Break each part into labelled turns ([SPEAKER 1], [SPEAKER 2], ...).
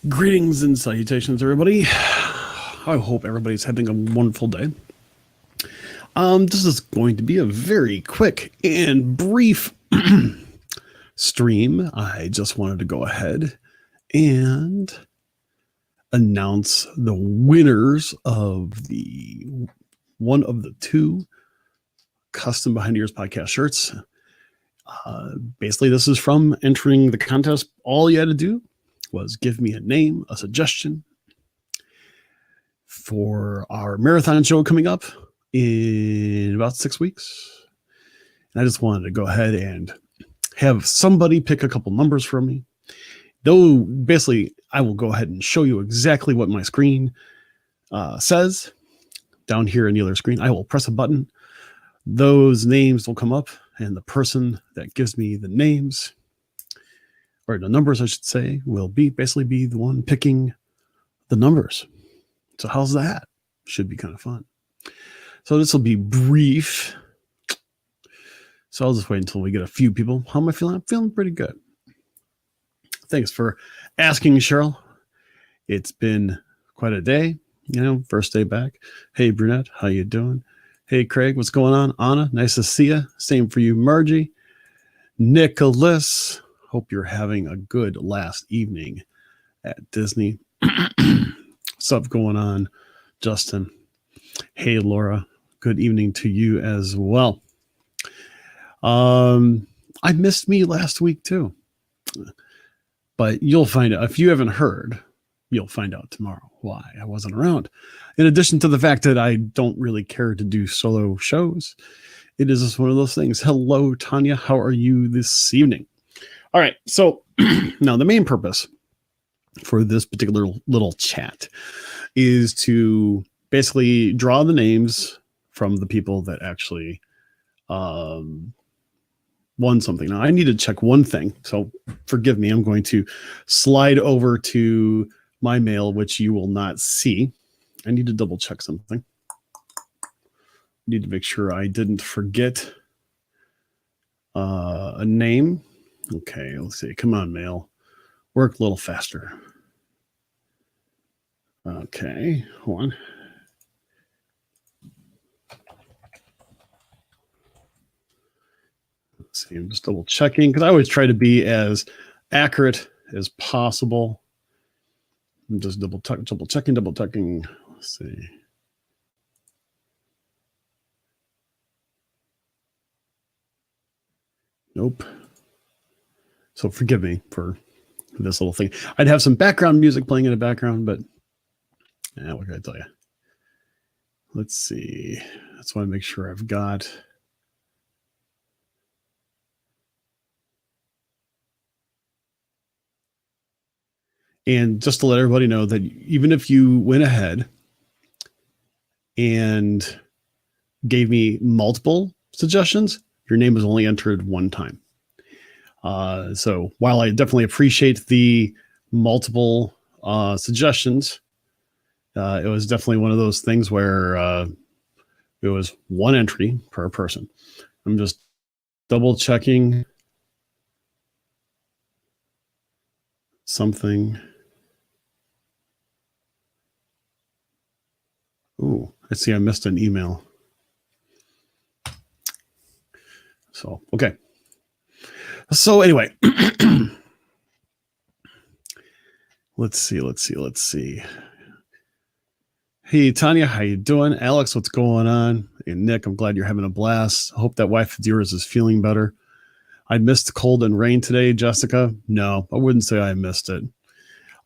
[SPEAKER 1] Greetings and salutations, everybody. I hope everybody's having a wonderful day. This is going to be a very quick and brief stream. I just wanted to go ahead and announce the winners of one of the two custom Behind the Ears podcast shirts. Basically, this is from entering the contest. All you had to do was give me a name, a suggestion for our marathon show coming up in about 6 weeks. And I just wanted to go ahead and have somebody pick a couple numbers for me. Though, basically, I will go ahead and show you exactly what my screen says down here in the other screen. I will press a button. Those names will come up, and the person that gives me the names, or the numbers, I should say, will basically be the one picking the numbers. So how's that? Should be kind of fun. So this will be brief. So I'll just wait until we get a few people. How am I feeling? I'm feeling pretty good. Thanks for asking, Cheryl. It's been quite a day, first day back. Hey, Brunette, how you doing? Hey, Craig, what's going on? Anna, nice to see you. Same for you, Margie. Nicholas, hope you're having a good last evening at Disney. What's up going on, Justin? Hey, Laura, good evening to you as well. I missed me last week too, but you'll find out. If you haven't heard, you'll find out tomorrow why I wasn't around. In addition to the fact that I don't really care to do solo shows, it is just one of those things. Hello, Tanya. How are you this evening? All right. So now the main purpose for this particular little chat is to basically draw the names from the people that actually won something. Now I need to check one thing. So forgive me. I'm going to slide over to my mail, which you will not see. I need to double check something. Need to make sure I didn't forget a name. Okay, let's see. Come on, mail. Work a little faster. Okay, hold on. Let's see. I'm just double checking because I always try to be as accurate as possible. I'm just double checking. Let's see. Nope. So forgive me for this little thing. I'd have some background music playing in the background, but what can I tell you? Let's see. That's why I make sure I've got. And just to let everybody know that even if you went ahead and gave me multiple suggestions, your name is only entered one time. So while I definitely appreciate the multiple suggestions, it was definitely one of those things where it was one entry per person. I'm just double checking something. Oh, I see I missed an email. So, okay. So anyway, let's see. Hey, Tanya, how you doing? Alex, what's going on? And Nick, I'm glad you're having a blast. I hope that wife of yours is feeling better. I missed cold and rain today, Jessica. No, I wouldn't say I missed it.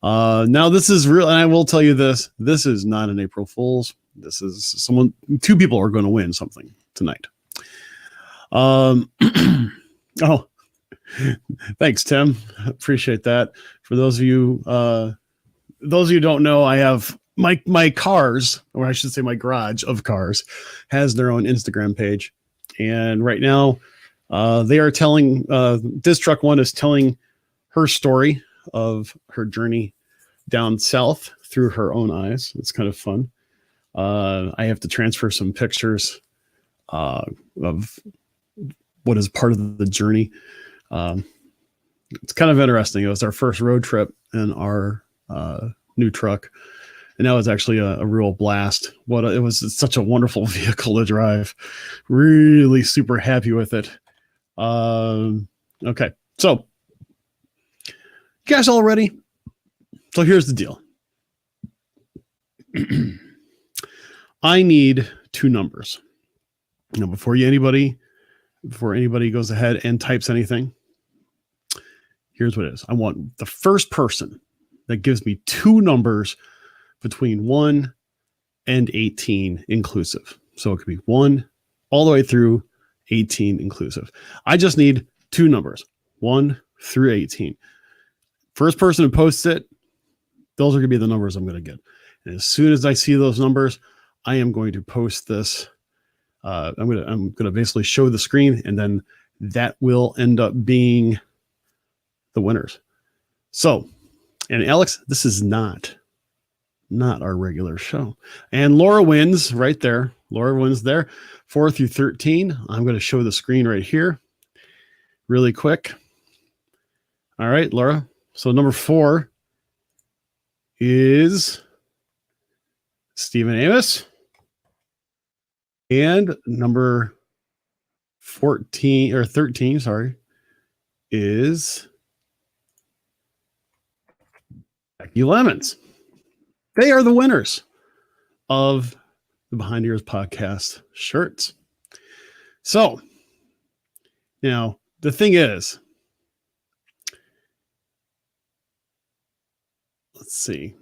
[SPEAKER 1] Now this is real, and I will tell you this. This is not an April Fool's. This is two people are going to win something tonight. Oh, thanks, Tim. Appreciate that. For those of you who don't know, I have my cars, or I should say my garage of cars, has their own Instagram page. And right now, they are telling, this truck one is telling her story of her journey down south through her own eyes. It's kind of fun. I have to transfer some pictures of what is part of the journey. It's kind of interesting. It was our first road trip in our new truck. And that was actually a real blast. It was such a wonderful vehicle to drive. Really super happy with it. Okay. So, you guys all ready? So here's the deal. I need 2 numbers. You know, before anybody goes ahead and types anything, here's what it is. I want the first person that gives me 2 numbers between 1 and 18 inclusive. So it could be 1 all the way through 18 inclusive. I just need 2 numbers, 1 through 18. First person who posts it, those are going to be the numbers I'm going to get. And as soon as I see those numbers, I am going to post this. I'm going to basically show the screen, and then that will end up being the winners. So, and Alex, this is not our regular show. And Laura wins right there. Laura wins there. 4 through 13. I'm going to show the screen right here really quick. All right, Laura. So number 4 is Stephen Amos. And number 13, sorry, is Becky Lemons. They are the winners of the Behind Ears podcast shirts. So now the thing is, let's see.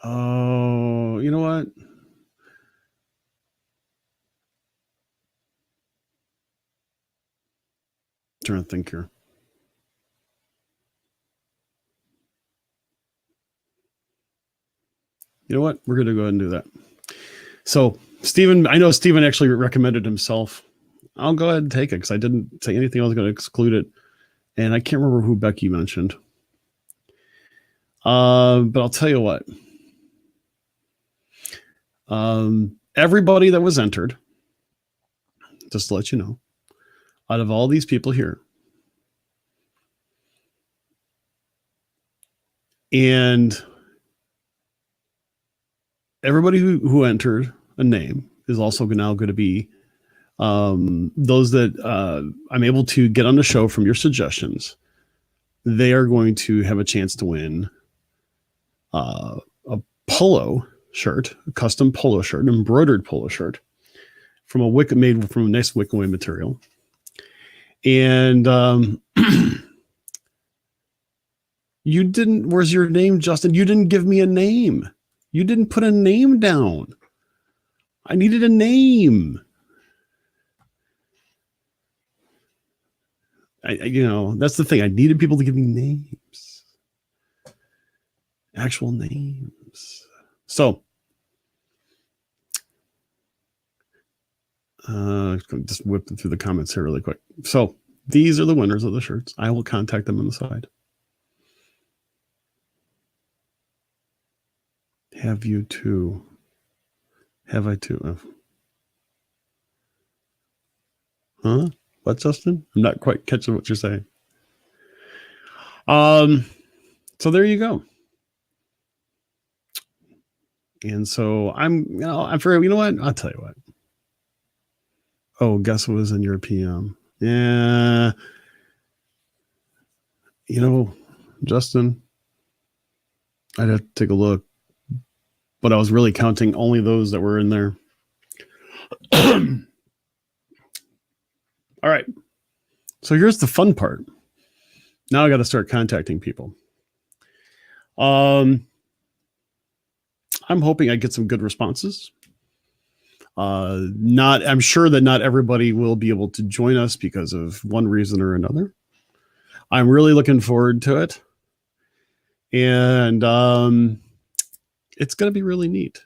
[SPEAKER 1] Oh, you know what? I'm trying to think here. You know what? We're going to go ahead and do that. So, Stephen, I know Stephen actually recommended himself. I'll go ahead and take it because I didn't say anything. I was going to exclude it. And I can't remember who Becky mentioned. But I'll tell you what. Everybody that was entered, just to let you know, out of all these people here, and everybody who entered a name is also now going to be those that I'm able to get on the show from your suggestions. They are going to have a chance to win a polo shirt, a custom polo shirt, an embroidered polo shirt from made from a nice wick away material. And you didn't, where's your name, Justin? You didn't give me a name. You didn't put a name down. I needed a name. That's the thing. I needed people to give me names. Actual names. So, just whipping through the comments here really quick. So, these are the winners of the shirts. I will contact them on the side. Have you too? Have I too? Huh? What, Justin? I'm not quite catching what you're saying. So there you go. And so I'm for, you know what? I'll tell you what. Oh, guess what was in your PM? Yeah. Justin, I'd have to take a look. But I was really counting only those that were in there. All right. So here's the fun part. Now I got to start contacting people. I'm hoping I get some good responses. I'm sure that not everybody will be able to join us because of one reason or another. I'm really looking forward to it. And it's going to be really neat.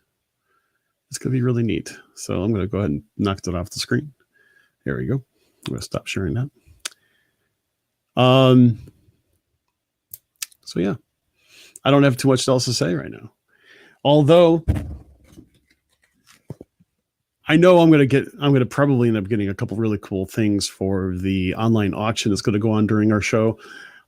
[SPEAKER 1] It's going to be really neat. So I'm going to go ahead and knock that off the screen. There we go. I'm going to stop sharing that. So yeah, I don't have too much else to say right now. Although I know I'm going to probably end up getting a couple really cool things for the online auction that's going to go on during our show.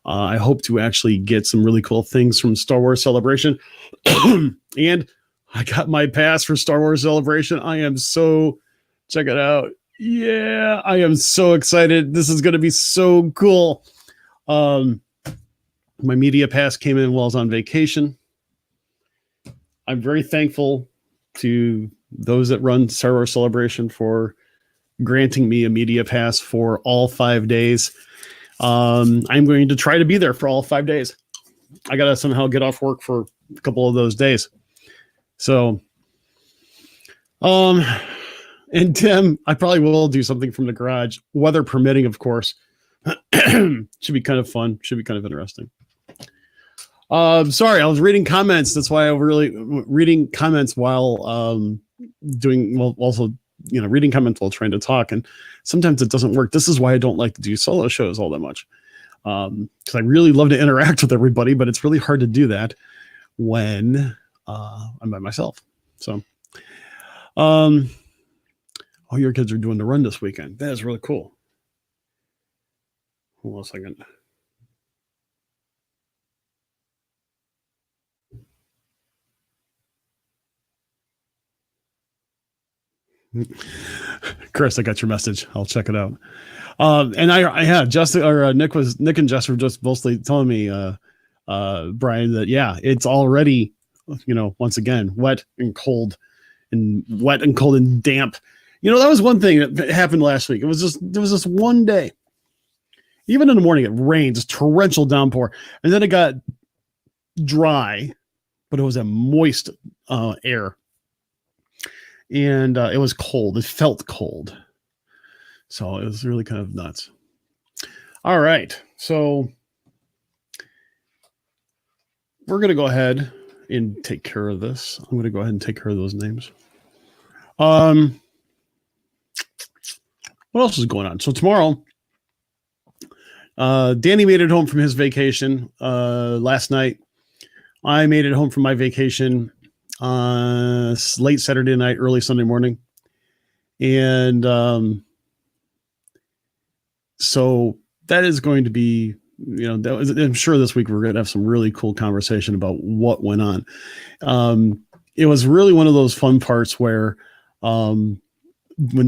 [SPEAKER 1] I hope to actually get some really cool things from Star Wars Celebration. And I got my pass for Star Wars Celebration. Check it out. Yeah, I am so excited. This is going to be so cool. My media pass came in while I was on vacation. I'm very thankful to those that run Star Wars Celebration for granting me a media pass for all 5 days. I'm going to try to be there for all 5 days. I got to somehow get off work for a couple of those days. So, and Tim, I probably will do something from the garage, weather permitting, of course. Should be kind of fun. Should be kind of interesting. Sorry, I was reading comments. That's why I was really reading comments while also reading comments while trying to talk, and sometimes it doesn't work. This is why I don't like to do solo shows all that much, because I really love to interact with everybody, but it's really hard to do that when I'm by myself. So, all your kids are doing the run this weekend. That is really cool. Hold on a second. Chris, I got your message. I'll check it out. And I had Justin or Nick and Jess were just mostly telling me, Brian, that it's already, once again, wet and cold and damp. That was one thing that happened last week. There was this one day, even in the morning, it rained, just torrential downpour, and then it got dry, but it was a moist air. And it was cold. It felt cold. So it was really kind of nuts. All right. So we're going to go ahead and take care of this. I'm going to go ahead and take care of those names. What else is going on? So tomorrow, Danny made it home from his vacation last night. I made it home from my vacation late Saturday night, early Sunday morning. And so that is going to be, I'm sure this week we're going to have some really cool conversation about what went on. It was really one of those fun parts where when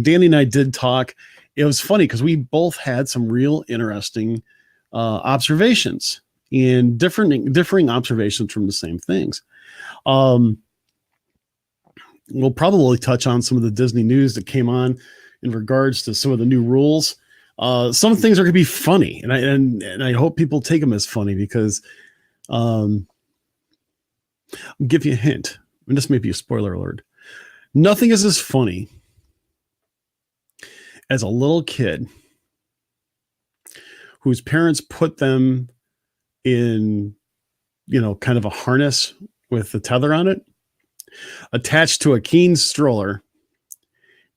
[SPEAKER 1] Danny and I did talk, it was funny because we both had some real interesting observations and differing observations from the same things. We'll probably touch on some of the Disney news that came on in regards to some of the new rules. Some things are going to be funny, and I hope people take them as funny because I'll give you a hint, and this may be a spoiler alert. Nothing is as funny as a little kid whose parents put them in, kind of a harness with the tether on it, attached to a Keen stroller,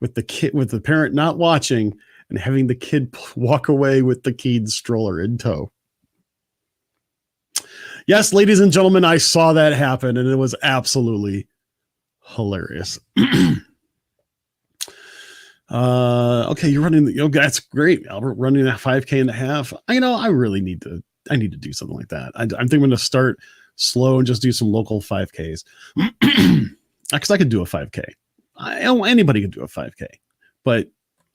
[SPEAKER 1] with the parent not watching, and having the kid walk away with the Keen stroller in tow. Yes, ladies and gentlemen, I saw that happen, and it was absolutely hilarious. Okay, you're running. That's great, Albert. Running that 5K and a half. I need to do something like that. I think I'm going to start slow and just do some local 5Ks. Because I could do a 5K. Anybody could do a 5K, but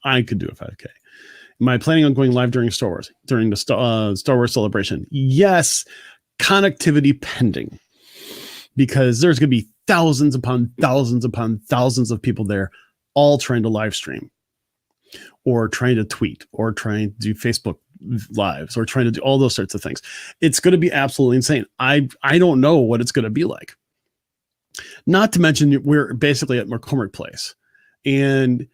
[SPEAKER 1] I could do a 5K. Am I planning on going live during Star Wars, during the Star Wars Celebration? Yes, connectivity pending, because there's going to be thousands upon thousands upon thousands of people there, all trying to live stream, or trying to tweet, or trying to do Facebook lives, or trying to do all those sorts of things. It's going to be absolutely insane. I don't know what it's going to be like. Not to mention, we're basically at McCormick Place. And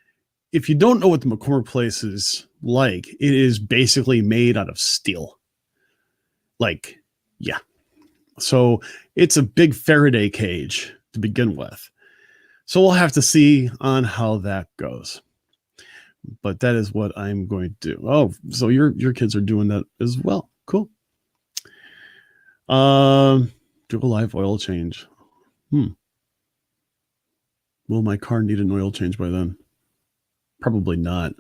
[SPEAKER 1] if you don't know what the McCormick Place is like, it is basically made out of steel. So it's a big Faraday cage to begin with. So we'll have to see on how that goes. But that is what I'm going to do. Oh, so your kids are doing that as well. Cool. Do a live oil change. Will my car need an oil change by then? Probably not.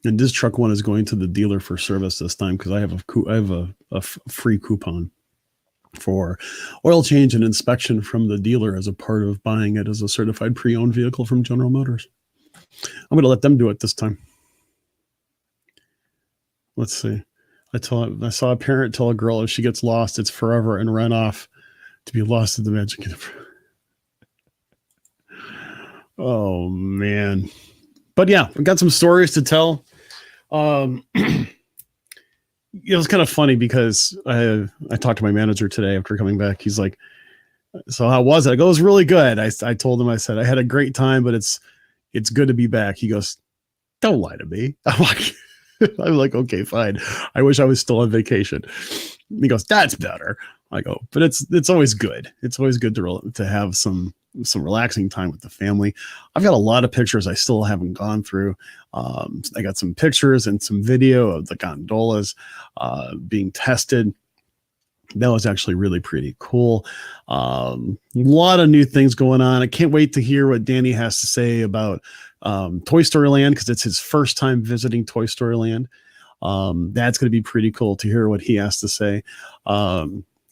[SPEAKER 1] And this truck one is going to the dealer for service this time because I have a free coupon for oil change and inspection from the dealer as a part of buying it as a certified pre-owned vehicle from General Motors. I'm going to let them do it this time. Let's see. I saw a parent tell a girl if she gets lost, it's forever, and ran off to be lost in the magic. Oh man. But yeah, we've got some stories to tell. It was kind of funny because I talked to my manager today after coming back. He's like, so how was it? I go, it was really good. I told him, I said, I had a great time, but it's good to be back. He goes, don't lie to me. I'm like, okay, fine. I wish I was still on vacation. He goes, that's better. I go, but it's always good. It's always good to have some relaxing time with the family. I've got a lot of pictures I still haven't gone through. I got some pictures and some video of the gondolas being tested. That was actually really pretty cool. A lot of new things going on. I can't wait to hear what Danny has to say about Toy Story Land, because it's his first time visiting Toy Story Land. That's going to be pretty cool to hear what he has to say.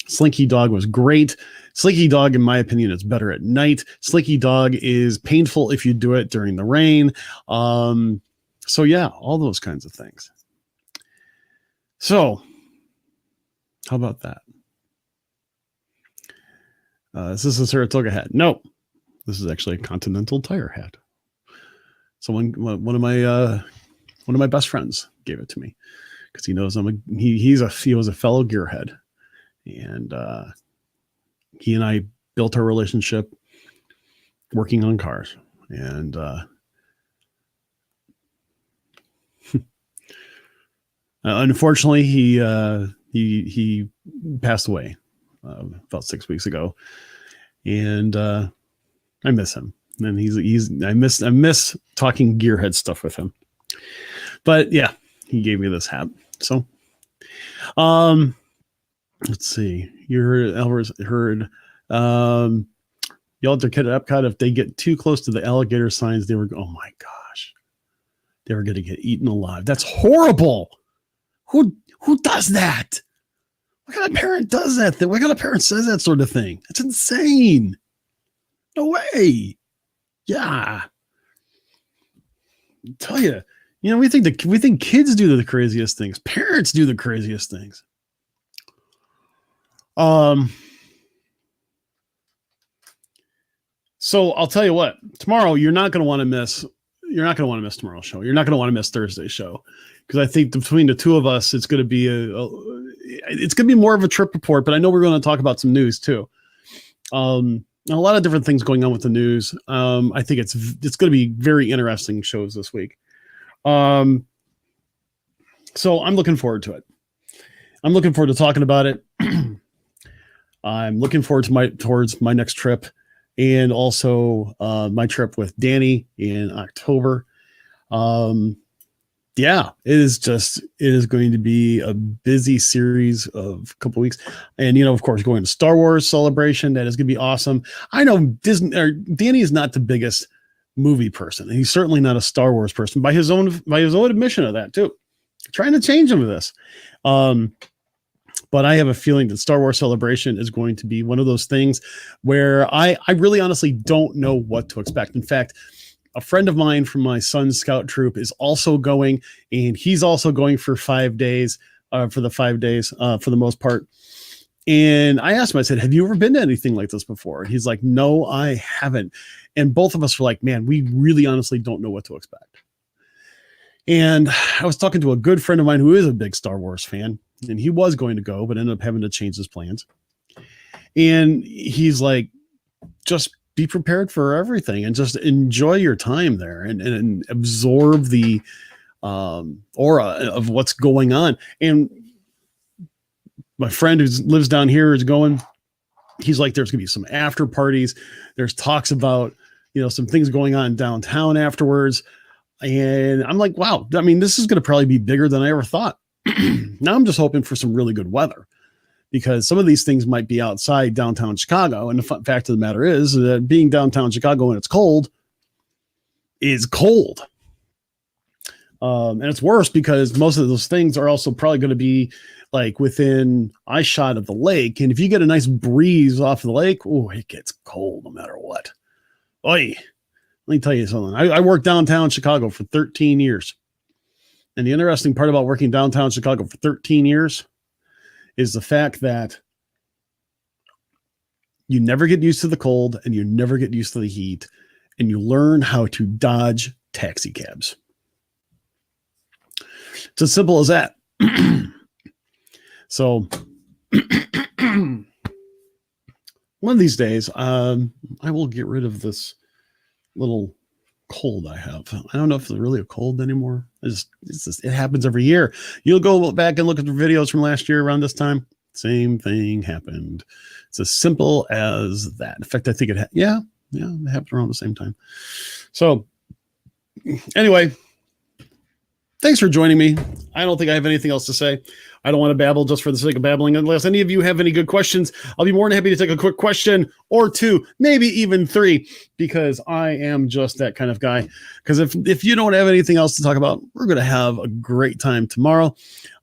[SPEAKER 1] Slinky Dog was great. Slinky Dog, in my opinion, is better at night. Slinky Dog is painful if you do it during the rain. So yeah, all those kinds of things. So how about that? Is this a Saratoga hat? No, this is actually a Continental Tire hat. Someone, one of my best friends gave it to me because he knows he was a fellow gearhead, and he and I built our relationship working on cars, and unfortunately he passed away about 6 weeks ago, and I miss him. And I miss talking gearhead stuff with him. But yeah, he gave me this hat. So, let's see. You heard Elvis heard y'all at Epcot, if they get too close to the alligator signs, oh my gosh, they were going to get eaten alive. That's horrible. Who does that? What kind of parent does that? What kind of parent says that sort of thing? That's insane. No way. Yeah. I tell you, we think kids do the craziest things. Parents do the craziest things. So I'll tell you what, tomorrow you're not going to want to miss tomorrow's show. You're not going to want to miss Thursday's show, because I think between the two of us, it's going to be it's going to be more of a trip report, but I know we're going to talk about some news too. A lot of different things going on with the news. I think it's going to be very interesting shows this week. So I'm looking forward to it. I'm looking forward to talking about it. I'm looking forward to towards my next trip, and also my trip with Danny in October. Yeah, it is going to be a busy series of a couple weeks. And, of course, going to Star Wars Celebration, that is going to be awesome. I know Danny is not the biggest movie person, and he's certainly not a Star Wars person by his own admission of that too. Trying to change him of this. But I have a feeling that Star Wars Celebration is going to be one of those things where I really honestly don't know what to expect. In fact, a friend of mine from my son's scout troop is also going, and he's also going for 5 days, for the most part. And I asked him, I said, have you ever been to anything like this before? And he's like, no, I haven't. And both of us were like, man, we really honestly don't know what to expect. And I was talking to a good friend of mine who is a big Star Wars fan, and he was going to go, but ended up having to change his plans. And he's like, just be prepared for everything and just enjoy your time there and absorb the aura of what's going on. And my friend who lives down here is going. He's like, there's going to be some after parties. There's talks about, some things going on downtown afterwards. And I'm like, wow, I mean, this is going to probably be bigger than I ever thought. Now I'm just hoping for some really good weather, because some of these things might be outside downtown Chicago. And the fact of the matter is that being downtown Chicago when it's cold is cold. And it's worse because most of those things are also probably going to be like within eye shot of the lake. And if you get a nice breeze off the lake, oh, it gets cold no matter what. Oy, let me tell you something. I worked downtown Chicago for 13 years. And the interesting part about working downtown Chicago for 13 years is the fact that you never get used to the cold and you never get used to the heat, and you learn how to dodge taxi cabs. It's as simple as that. So one of these days, I will get rid of this little cold I have. I don't know if it's really a cold anymore. It happens every year. You'll go back and look at the videos from last year around this time. Same thing happened. It's as simple as that. In fact, I think it happened around the same time. So anyway, thanks for joining me. I don't think I have anything else to say. I don't want to babble just for the sake of babbling. Unless any of you have any good questions, I'll be more than happy to take a quick question or two, maybe even three, because I am just that kind of guy. Because if you don't have anything else to talk about, we're going to have a great time tomorrow.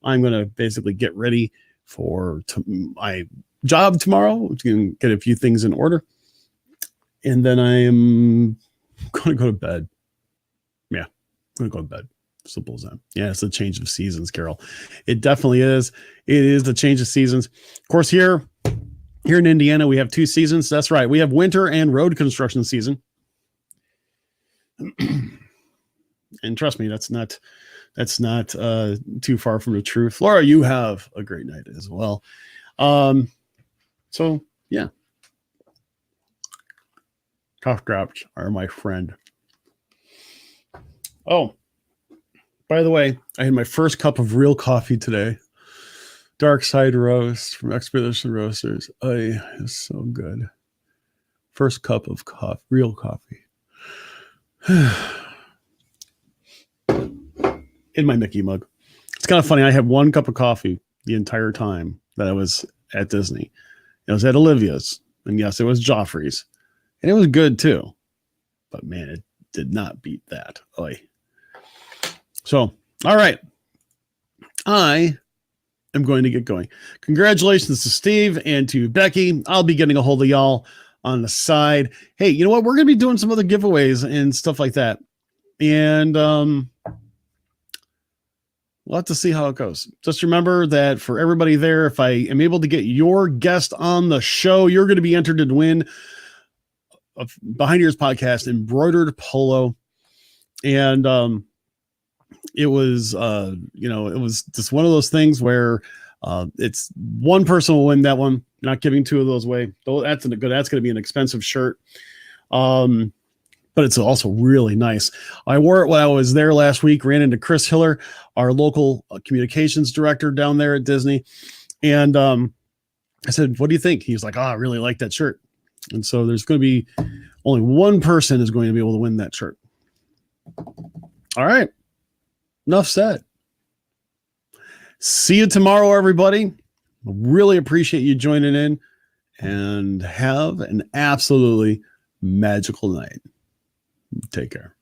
[SPEAKER 1] I'm going to basically get ready for my job tomorrow, to get a few things in order. And then I am going to go to bed. Yeah, I'm going to go to bed. Simple as that. Yeah, it's a change of seasons, Carol. It definitely is. It is the change of seasons. Of course, here in Indiana, we have two seasons. That's right. We have winter and road construction season. And trust me, that's not too far from the truth. Laura, you have a great night as well. So yeah. Cough drops are my friend. Oh, by the way, I had my first cup of real coffee today. Dark Side Roast from Expedition Roasters. It's so good. First cup of real coffee. In my Mickey mug. It's kind of funny. I had one cup of coffee the entire time that I was at Disney. It was at Olivia's. And yes, it was Joffrey's. And it was good too. But man, it did not beat that. Oy. So, all right. I am going to get going. Congratulations to Steve and to Becky. I'll be getting a hold of y'all on the side. Hey, you know what? We're going to be doing some other giveaways and stuff like that. And we'll have to see how it goes. Just remember that for everybody there, if I am able to get your guest on the show, you're going to be entered to win a Behind Ears Podcast embroidered polo. And it was just one of those things where it's one person will win that one. Not giving two of those away. That's going to be an expensive shirt. But it's also really nice. I wore it when I was there last week, ran into Chris Hiller, our local communications director down there at Disney. And I said, what do you think? He's like, I really like that shirt. And so there's going to be only one person is going to be able to win that shirt. All right. Enough said. See you tomorrow, everybody. Really appreciate you joining in, and have an absolutely magical night. Take care.